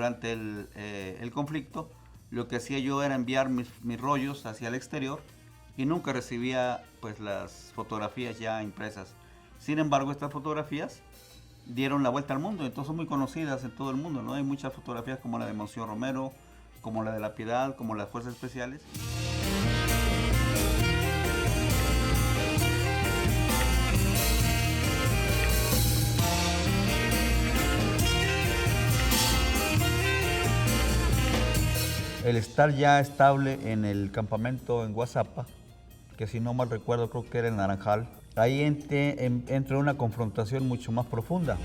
durante el conflicto, lo que hacía yo era enviar mis rollos hacia el exterior y nunca recibía pues las fotografías ya impresas. Sin embargo, estas fotografías dieron la vuelta al mundo, entonces son muy conocidas en todo el mundo, ¿no? Hay muchas fotografías como la de Monseñor Romero, como la de La Piedad, como las Fuerzas Especiales. El estar ya estable en el campamento en Guazapa, que si no mal recuerdo creo que era en Naranjal, ahí entró una confrontación mucho más profunda.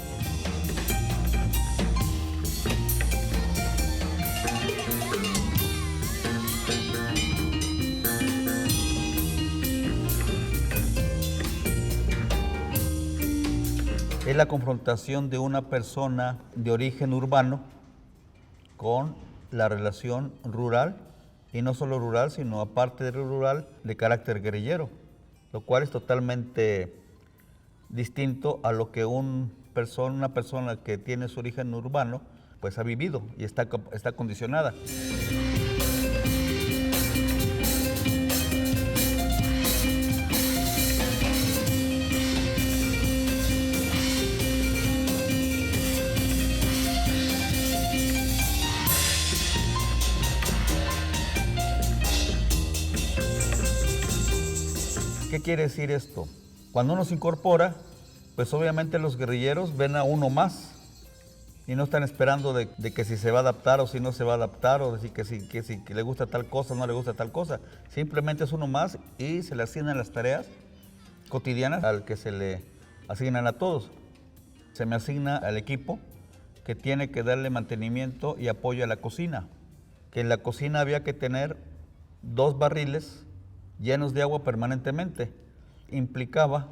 Es la confrontación de una persona de origen urbano con la relación rural, y no solo rural, sino aparte de rural, de carácter guerrillero, lo cual es totalmente distinto a lo que una persona que tiene su origen urbano, pues ha vivido y está condicionada. ¿Qué quiere decir esto? Cuando uno se incorpora, pues obviamente los guerrilleros ven a uno más y no están esperando de que si se va a adaptar o si no se va a adaptar, o de que si le gusta tal cosa o no le gusta tal cosa. Simplemente es uno más y se le asignan las tareas cotidianas al que se le asignan a todos. Se me asigna al equipo que tiene que darle mantenimiento y apoyo a la cocina, que en la cocina había que tener 2 barriles llenos de agua permanentemente. Implicaba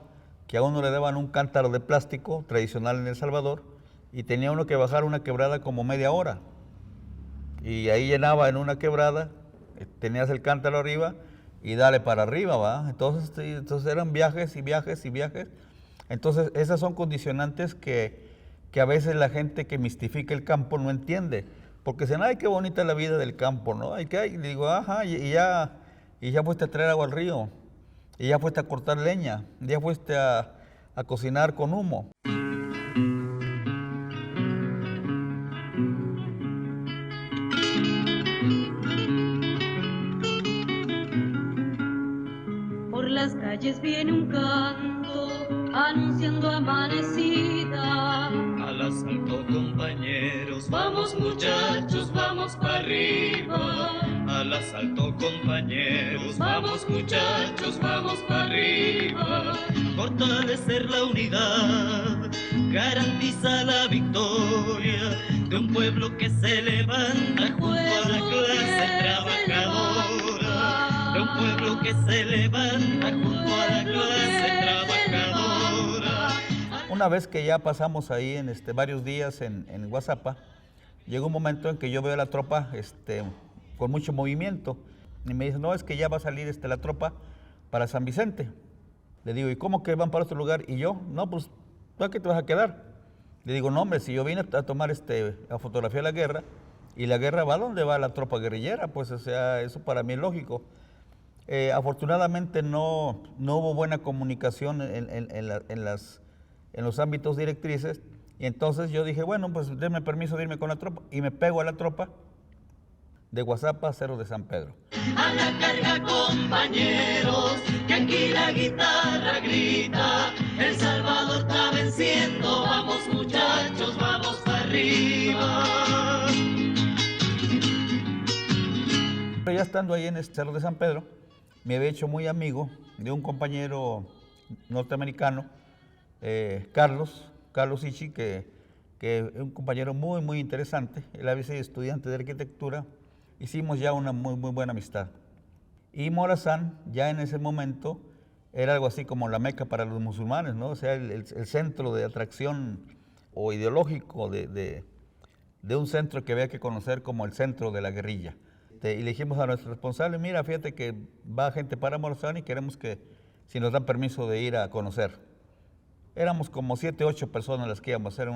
que a uno le daban un cántaro de plástico tradicional en El Salvador y tenía uno que bajar una quebrada como media hora. Y ahí llenaba en una quebrada, tenías el cántaro arriba y dale para arriba, ¿va? Entonces eran viajes y viajes y viajes. Entonces esas son condicionantes que a veces la gente que mistifica el campo no entiende. Porque dicen, ay, qué bonita es la vida del campo, ¿no? Y digo, ajá, y ya fuiste a traer agua al río, y ya fuiste a cortar leña, y ya fuiste a cocinar con humo. Por las calles viene un canto anunciando amanecida. Al asalto, compañeros, vamos muchachos, vamos para arriba. Al asalto, compañeros, vamos muchachos, vamos para arriba. Fortalecer la unidad garantiza la victoria de un pueblo que se levanta junto a la clase trabajadora. De un pueblo que se levanta junto a la clase trabajadora. Una vez que ya pasamos ahí en varios días en Guazapa, llegó un momento en que yo veo a la tropa con mucho movimiento y me dice, no, es que ya va a salir la tropa para San Vicente. Le digo, ¿y cómo que van para otro lugar? Y yo, no, pues, ¿tú a qué te vas a quedar? Le digo, no, hombre, si yo vine a tomar a fotografiar la guerra, y la guerra va donde va la tropa guerrillera, pues, o sea, eso para mí es lógico. Afortunadamente no hubo buena comunicación en los ámbitos directrices, y entonces yo dije, bueno, pues denme permiso de irme con la tropa, y me pego a la tropa de Guazapa, Cerro de San Pedro. A la carga, compañeros, que aquí la guitarra grita, El Salvador está venciendo, vamos muchachos, vamos para arriba. Pero ya estando ahí en el Cerro de San Pedro, me había hecho muy amigo de un compañero norteamericano, Carlos Ichi, que es un compañero muy, muy interesante. Él había sido estudiante de arquitectura. Hicimos ya una muy, muy buena amistad. Y Morazán, ya en ese momento, era algo así como la Meca para los musulmanes, ¿no? O sea, el centro de atracción o ideológico de un centro que había que conocer como el centro de la guerrilla. Y le dijimos a nuestro responsable, mira, fíjate que va gente para Morazán y queremos que, si nos dan permiso de ir a conocer. Éramos como 7, 8 personas las que íbamos a hacer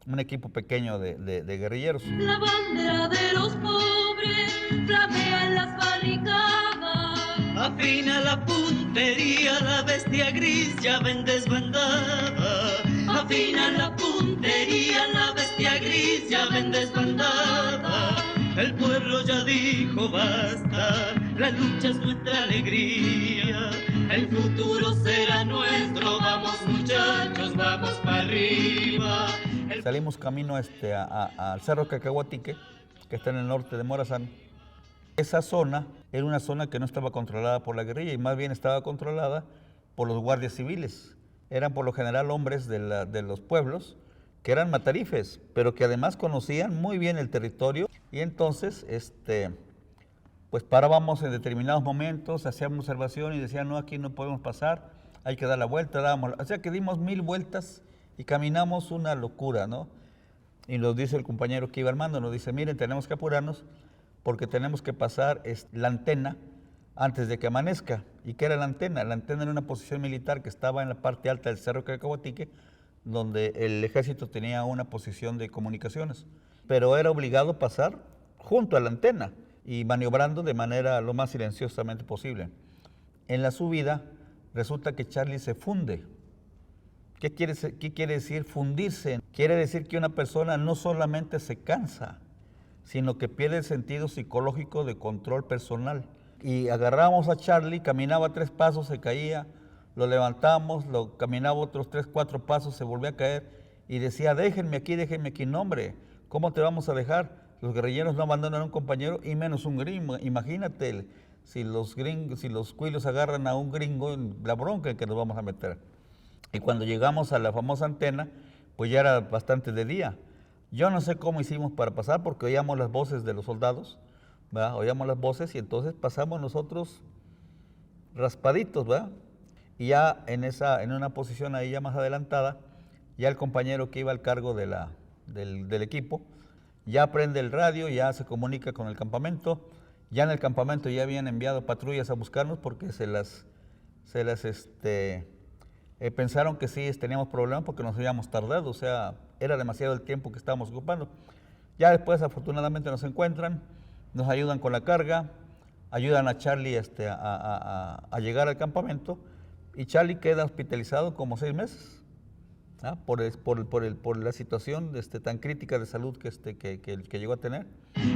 un equipo pequeño de guerrilleros. La bandera de los pobres flamea en las barricadas. Afina la puntería, la bestia gris ya ven desbandada. Afina la puntería, la bestia gris ya ven desbandada. El pueblo ya dijo basta, la lucha es nuestra alegría. El futuro será nuestro, vamos muchachos, vamos para arriba. Salimos camino al Cerro Cacahuatique, que está en el norte de Morazán. Esa zona era una zona que no estaba controlada por la guerrilla y más bien estaba controlada por los guardias civiles. Eran por lo general hombres de los pueblos que eran matarifes, pero que además conocían muy bien el territorio y entonces pues parábamos en determinados momentos, hacíamos observación y decían, no, aquí no podemos pasar, hay que dar la vuelta, o sea que dimos 1000 vueltas y caminamos una locura, ¿no? Y nos dice el compañero que iba armando, nos dice, miren, tenemos que apurarnos porque tenemos que pasar la antena antes de que amanezca. ¿Y qué era la antena? La antena era una posición militar que estaba en la parte alta del Cerro Cacahuatique, donde el ejército tenía una posición de comunicaciones, pero era obligado pasar junto a la antena y maniobrando de manera lo más silenciosamente posible. En la subida resulta que Charlie se funde. ¿Qué quiere decir fundirse? Quiere decir que una persona no solamente se cansa, sino que pierde el sentido psicológico de control personal. Y agarramos a Charlie, caminaba 3 pasos, se caía, lo levantamos, lo caminaba otros 3, 4 pasos, se volvía a caer y decía, déjenme aquí, no hombre, ¿cómo te vamos a dejar? Los guerrilleros no abandonan a un compañero y menos un gringo. Imagínate si los cuilos agarran a un gringo, la bronca en que nos vamos a meter. Y cuando llegamos a la famosa antena, pues ya era bastante de día. Yo no sé cómo hicimos para pasar porque oíamos las voces de los soldados, ¿verdad? Oíamos las voces y entonces pasamos nosotros raspaditos, ¿verdad? Y ya en una posición ahí ya más adelantada, ya el compañero que iba al cargo del equipo, ya prende el radio, ya se comunica con el campamento, ya en el campamento ya habían enviado patrullas a buscarnos porque pensaron que sí teníamos problemas porque nos habíamos tardado, o sea, era demasiado el tiempo que estábamos ocupando. Ya después afortunadamente nos encuentran, nos ayudan con la carga, ayudan a Charlie a llegar al campamento y Charlie queda hospitalizado como 6 meses. Por la situación tan crítica de salud que llegó a tener.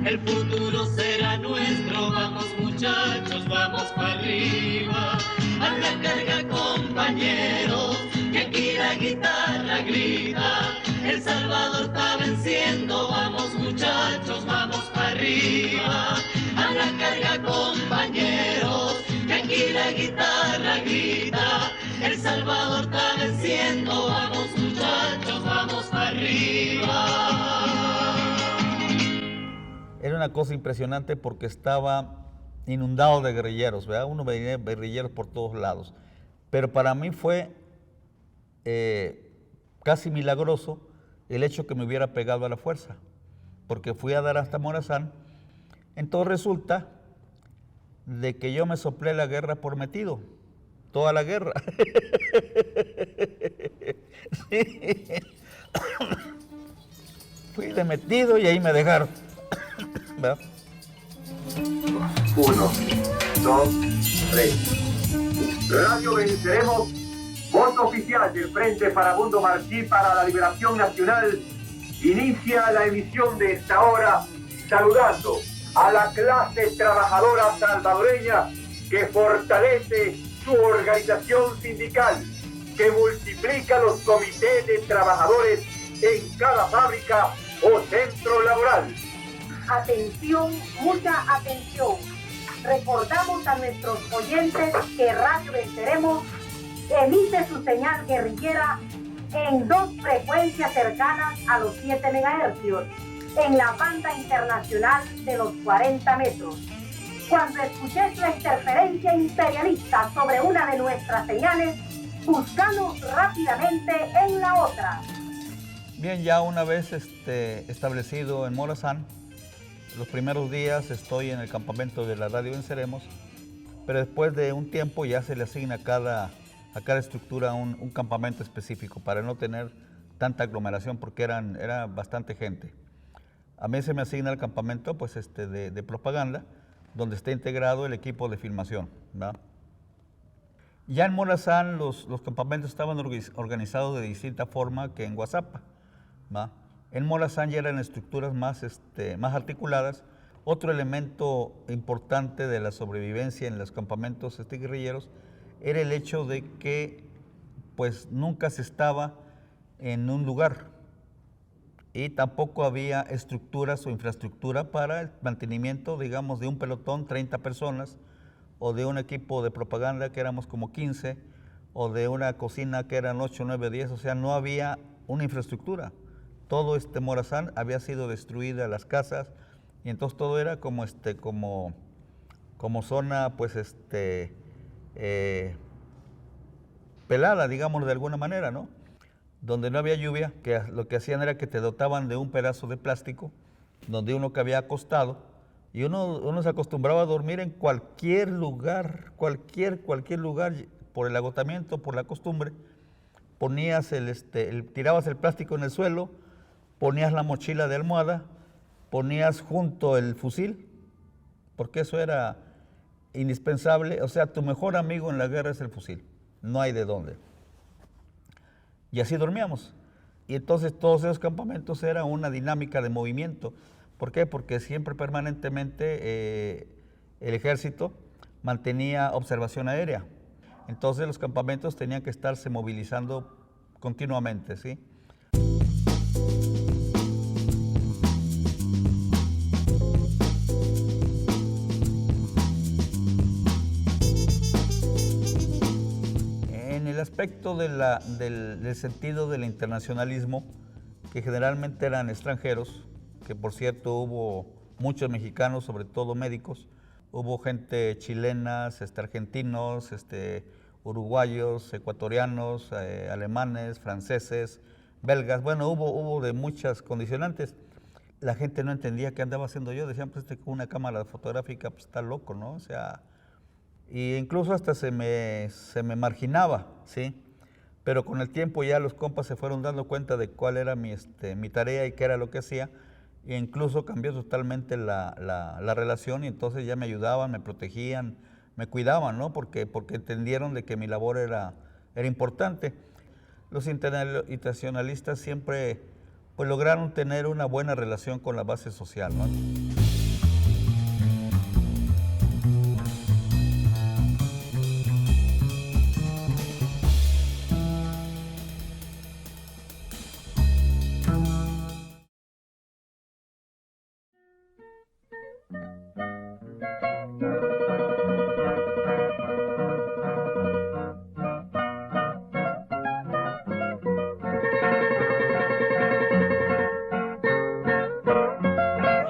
El futuro será nuestro, vamos muchachos, vamos para arriba. A la carga compañeros, que aquí la guitarra grita. El Salvador está venciendo, vamos muchachos, vamos para arriba. A la carga compañeros, que aquí la guitarra grita. El Salvador está venciendo, vamos muchachos, vamos para arriba. Era una cosa impresionante porque estaba inundado de guerrilleros, ¿verdad? Uno veía guerrilleros por todos lados. Pero para mí fue casi milagroso el hecho que me hubiera pegado a la fuerza, porque fui a dar hasta Morazán. Entonces resulta de que yo me soplé la guerra por metido. Toda la guerra. Sí. Fui de metido y ahí me dejaron. ¿Verdad? 1, 2, 3. Radio Venceremos, voz oficial del Frente Farabundo Martí para la Liberación Nacional, inicia la emisión de esta hora saludando a la clase trabajadora salvadoreña que fortalece su organización sindical, que multiplica los comités de trabajadores en cada fábrica o centro laboral. Atención, mucha atención. Recordamos a nuestros oyentes que Radio Venceremos emite su señal guerrillera en 2 frecuencias cercanas a los 7 MHz, en la banda internacional de los 40 metros. Cuando escuches la interferencia imperialista sobre una de nuestras señales, búscanos rápidamente en la otra. Bien, ya una vez establecido en Morazán, los primeros días estoy en el campamento de la Radio Venceremos, pero después de un tiempo ya se le asigna a cada estructura un campamento específico para no tener tanta aglomeración porque era bastante gente. A mí se me asigna el campamento pues, de propaganda, donde está integrado el equipo de filmación, ¿verdad? Ya en Morazán los campamentos estaban organizados de distinta forma que en Guazapa, ¿verdad? En Morazán ya eran estructuras más articuladas. Otro elemento importante de la sobrevivencia en los campamentos guerrilleros era el hecho de que pues nunca se estaba en un lugar y tampoco había estructuras o infraestructura para el mantenimiento, digamos, de un pelotón, 30 personas, o de un equipo de propaganda que éramos como 15, o de una cocina que eran 8, 9, 10, o sea, no había una infraestructura. Todo Morazán había sido destruida, las casas, y entonces todo era como zona, pues, pelada, digamos, de alguna manera, ¿no? Donde no había lluvia, que lo que hacían era que te dotaban de un pedazo de plástico, donde uno cabía acostado, y uno se acostumbraba a dormir en cualquier lugar, cualquier lugar, por el agotamiento, por la costumbre. Ponías tirabas el plástico en el suelo, ponías la mochila de almohada, ponías junto el fusil, porque eso era indispensable. O sea, tu mejor amigo en la guerra es el fusil, no hay de dónde. Y así dormíamos. Y entonces todos esos campamentos era una dinámica de movimiento. ¿Por qué? Porque siempre permanentemente el ejército mantenía observación aérea. Entonces los campamentos tenían que estarse movilizando continuamente, ¿sí? En el aspecto del sentido del internacionalismo, que generalmente eran extranjeros, que por cierto hubo muchos mexicanos, sobre todo médicos, hubo gente chilena, argentinos, uruguayos, ecuatorianos, alemanes, franceses, belgas, bueno, hubo de muchas condicionantes. La gente no entendía qué andaba haciendo yo, decían, pues con una cámara fotográfica, pues está loco, ¿no? O sea, e incluso hasta se me marginaba, ¿sí? Pero con el tiempo ya los compas se fueron dando cuenta de cuál era mi tarea y qué era lo que hacía, e incluso cambió totalmente la relación, y entonces ya me ayudaban, me protegían, me cuidaban, ¿no? Porque entendieron de que mi labor era importante. Los internacionalistas siempre pues, lograron tener una buena relación con la base social, ¿no?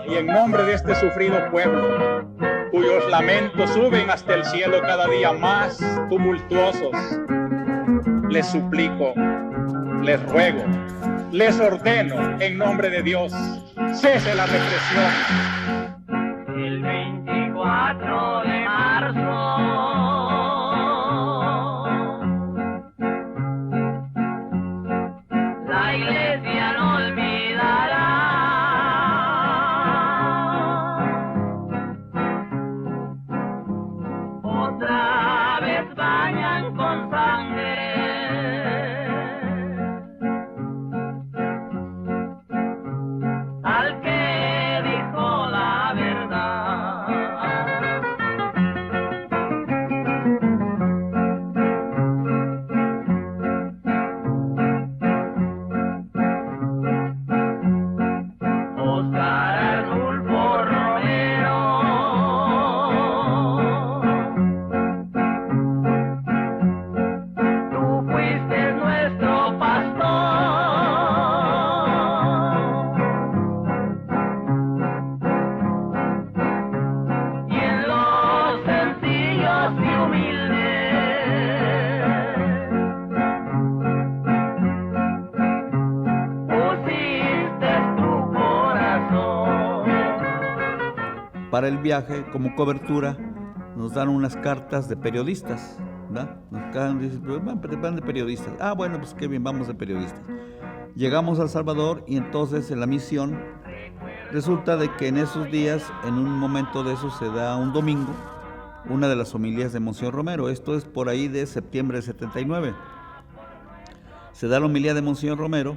Y en nombre de este sufrido pueblo, cuyos lamentos suben hasta el cielo cada día más tumultuosos, les suplico, les ruego, les ordeno en nombre de Dios, cese la represión. El 24 de marzo la iglesia no olvidará otra vez bañan con sangre al que dijo la verdad. Oscar Arnulfo Romero, tú fuiste nuestro pastor y en los sencillos y humildes pusiste tu corazón. Para el viaje, como cobertura, nos dan unas cartas de periodistas, ¿verdad? Dicen, van de periodistas. Ah, bueno, pues qué bien, vamos de periodistas. Llegamos a El Salvador y entonces en la misión resulta de que en esos días, en un momento de eso, se da un domingo, una de las homilías de Monseñor Romero. Esto es por ahí de septiembre de 79. Se da la homilía de Monseñor Romero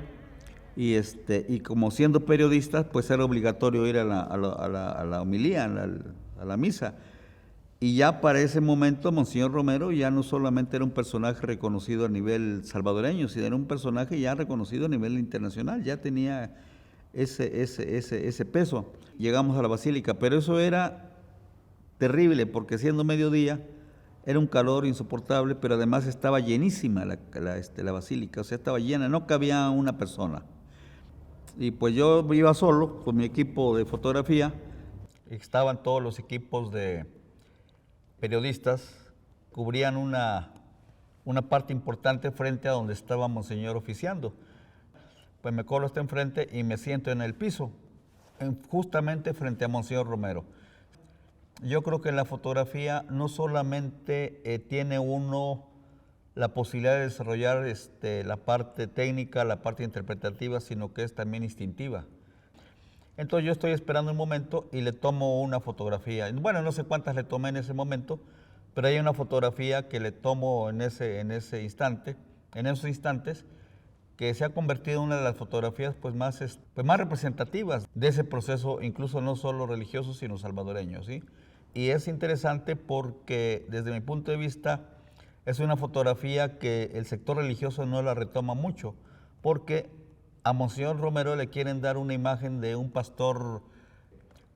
y como siendo periodistas, pues era obligatorio ir a la homilía, a la misa. Y ya para ese momento Monseñor Romero ya no solamente era un personaje reconocido a nivel salvadoreño, sino era un personaje ya reconocido a nivel internacional, ya tenía ese peso. Llegamos a la basílica, pero eso era terrible porque siendo mediodía era un calor insoportable, pero además estaba llenísima la basílica, o sea, estaba llena, no cabía una persona. Y pues yo iba solo con mi equipo de fotografía, y estaban todos los equipos de periodistas, cubrían una parte importante frente a donde estaba Monseñor oficiando. Pues me colo hasta enfrente y me siento en el piso, justamente frente a Monseñor Romero. Yo creo que en la fotografía no solamente tiene uno la posibilidad de desarrollar la parte técnica, la parte interpretativa, sino que es también instintiva. Entonces yo estoy esperando un momento y le tomo una fotografía. Bueno, no sé cuántas le tomé en ese momento, pero hay una fotografía que le tomo en esos instantes, que se ha convertido en una de las fotografías pues más representativas de ese proceso, incluso no solo religioso, sino salvadoreño, ¿sí? Y es interesante porque desde mi punto de vista es una fotografía que el sector religioso no la retoma mucho, porque a Monseñor Romero le quieren dar una imagen de un pastor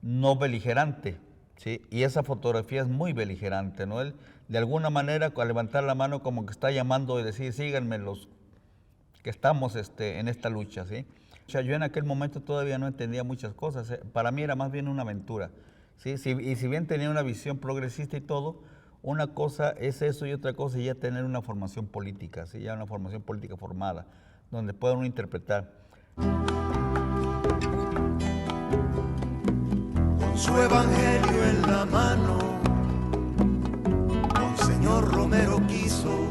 no beligerante, ¿sí? Y esa fotografía es muy beligerante, ¿no? Él, de alguna manera, al levantar la mano, como que está llamando y decir, síganme los que estamos en esta lucha, ¿sí? O sea, yo en aquel momento todavía no entendía muchas cosas, para mí era más bien una aventura, ¿sí? Y si bien tenía una visión progresista y todo, una cosa es eso y otra cosa es ya tener una formación política, ¿sí? Ya una formación política formada, donde pueda uno interpretar. Con su evangelio en la mano, Monseñor Romero quiso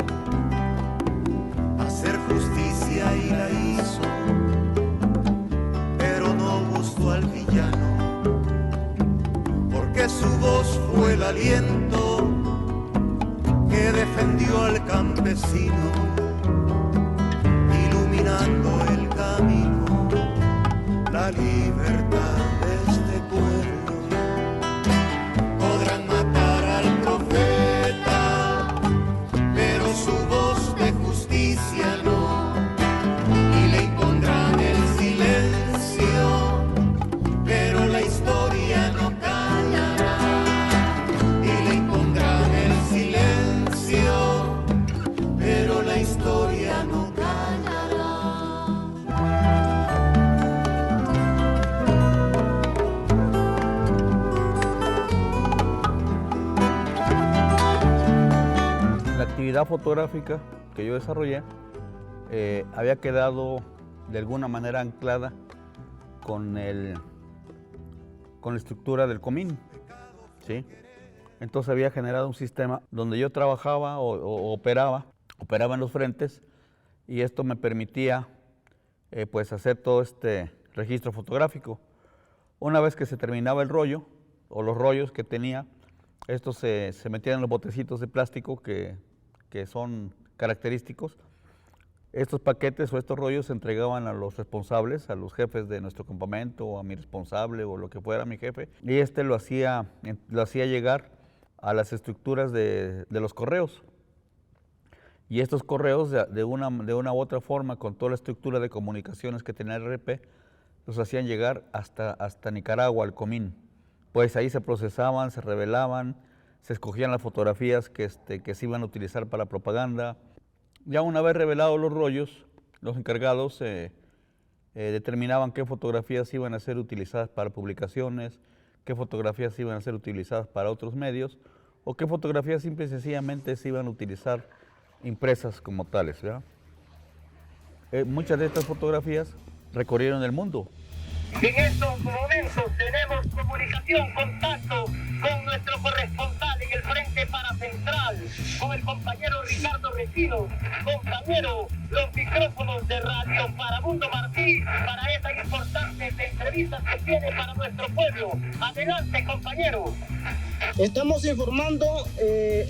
hacer justicia y la hizo, pero no gustó al villano, porque su voz fue el aliento que defendió al campesino, iluminando el camino, la libertad de este pueblo. Podrán matar al profeta, pero su voz de justicia no, y le impondrán el silencio, pero la historia no callará, y le impondrán el silencio, pero la historia no callará. La actividad fotográfica que yo desarrollé había quedado de alguna manera anclada con la estructura del comín, ¿sí? Entonces había generado un sistema donde yo trabajaba o operaba en los frentes, y esto me permitía pues hacer todo este registro fotográfico. Una vez que se terminaba el rollo, o los rollos que tenía, estos se metían en los botecitos de plástico que son característicos. Estos paquetes o estos rollos se entregaban a los responsables, a los jefes de nuestro campamento, o a mi responsable, o lo que fuera mi jefe, y lo hacía llegar a las estructuras de los correos. Y estos correos, de una u otra forma, con toda la estructura de comunicaciones que tenía el RP, los hacían llegar hasta Nicaragua, al Comín. Pues ahí se procesaban, se revelaban, se escogían las fotografías que se iban a utilizar para propaganda. Ya una vez revelados los rollos, los encargados determinaban qué fotografías iban a ser utilizadas para publicaciones, qué fotografías iban a ser utilizadas para otros medios, o qué fotografías simple y sencillamente se iban a utilizar impresas como tales, ¿verdad? Muchas de estas fotografías recorrieron el mundo. En estos momentos tenemos comunicación, contacto con nuestro corresponsal en en el frente para Central con el compañero Ricardo Recino. Compañero, los micrófonos de Radio Farabundo Martí para esta importante entrevista que tiene para nuestro pueblo. Adelante, compañero. Estamos informando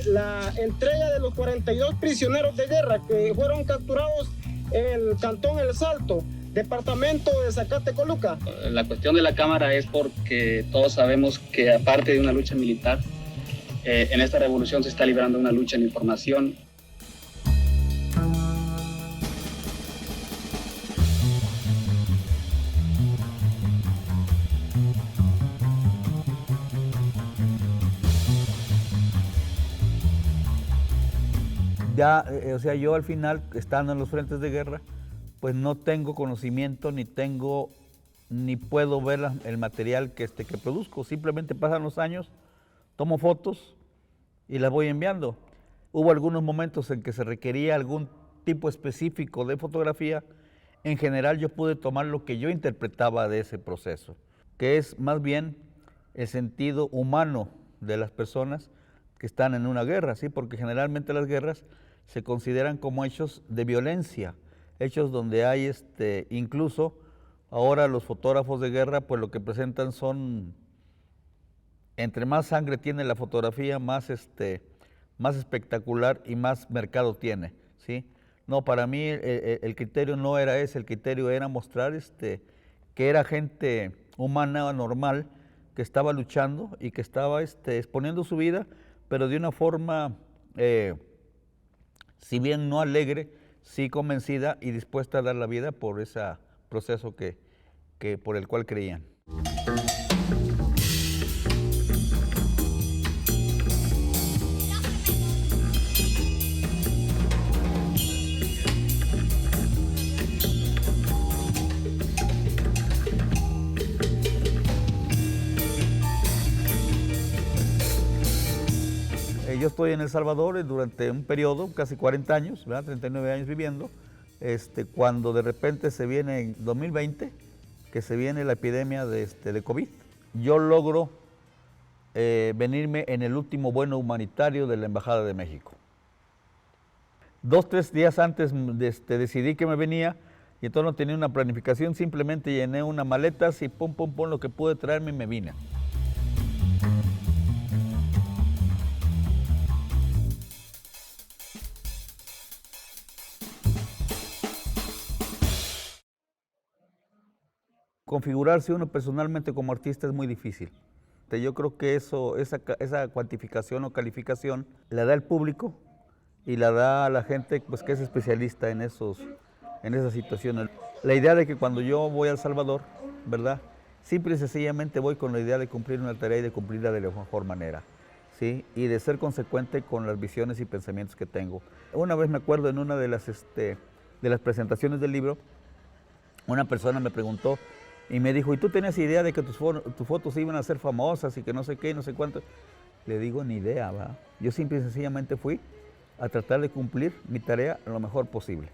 la entrega de los 42 prisioneros de guerra que fueron capturados en el cantón El Salto, departamento de Zacatecoluca. La cuestión de la cámara es porque todos sabemos que aparte de una lucha militar, en esta revolución se está librando una lucha en información. Ya, o sea, yo al final, estando en los frentes de guerra, pues no tengo conocimiento, ni puedo ver el material que produzco. Simplemente pasan los años, tomo fotos y las voy enviando. Hubo algunos momentos en que se requería algún tipo específico de fotografía. En general yo pude tomar lo que yo interpretaba de ese proceso, que es más bien el sentido humano de las personas que están en una guerra, ¿sí? Porque generalmente las guerras se consideran como hechos de violencia, hechos donde hay incluso ahora los fotógrafos de guerra pues lo que presentan son, entre más sangre tiene la fotografía, más espectacular y más mercado tiene, ¿sí? No, para mí el criterio no era ese, el criterio era mostrar que era gente humana, normal, que estaba luchando y que estaba exponiendo su vida, pero de una forma, si bien no alegre, sí convencida y dispuesta a dar la vida por ese proceso por el cual creían. Yo estoy en El Salvador durante un periodo, casi 40 años, ¿verdad? 39 años viviendo, cuando de repente se viene en 2020, que se viene la epidemia de COVID. Yo logro venirme en el último vuelo humanitario de la Embajada de México. 2 o 3 días antes decidí que me venía y entonces no tenía una planificación, simplemente llené una maleta, así pum, lo que pude traerme y me vine. Configurarse uno personalmente como artista es muy difícil. Yo creo que esa cuantificación o calificación la da el público y la da a la gente pues, que es especialista en esas situaciones. La idea de que cuando yo voy a El Salvador, ¿verdad? Simple y sencillamente voy con la idea de cumplir una tarea y de cumplirla de la mejor manera, ¿sí? Y de ser consecuente con las visiones y pensamientos que tengo. Una vez me acuerdo en una de las presentaciones del libro, una persona me preguntó y me dijo, ¿y tú tenías idea de que tus fotos iban a ser famosas y que no sé qué, no sé cuánto? Le digo, ni idea, ¿verdad? Yo simple y sencillamente fui a tratar de cumplir mi tarea lo mejor posible.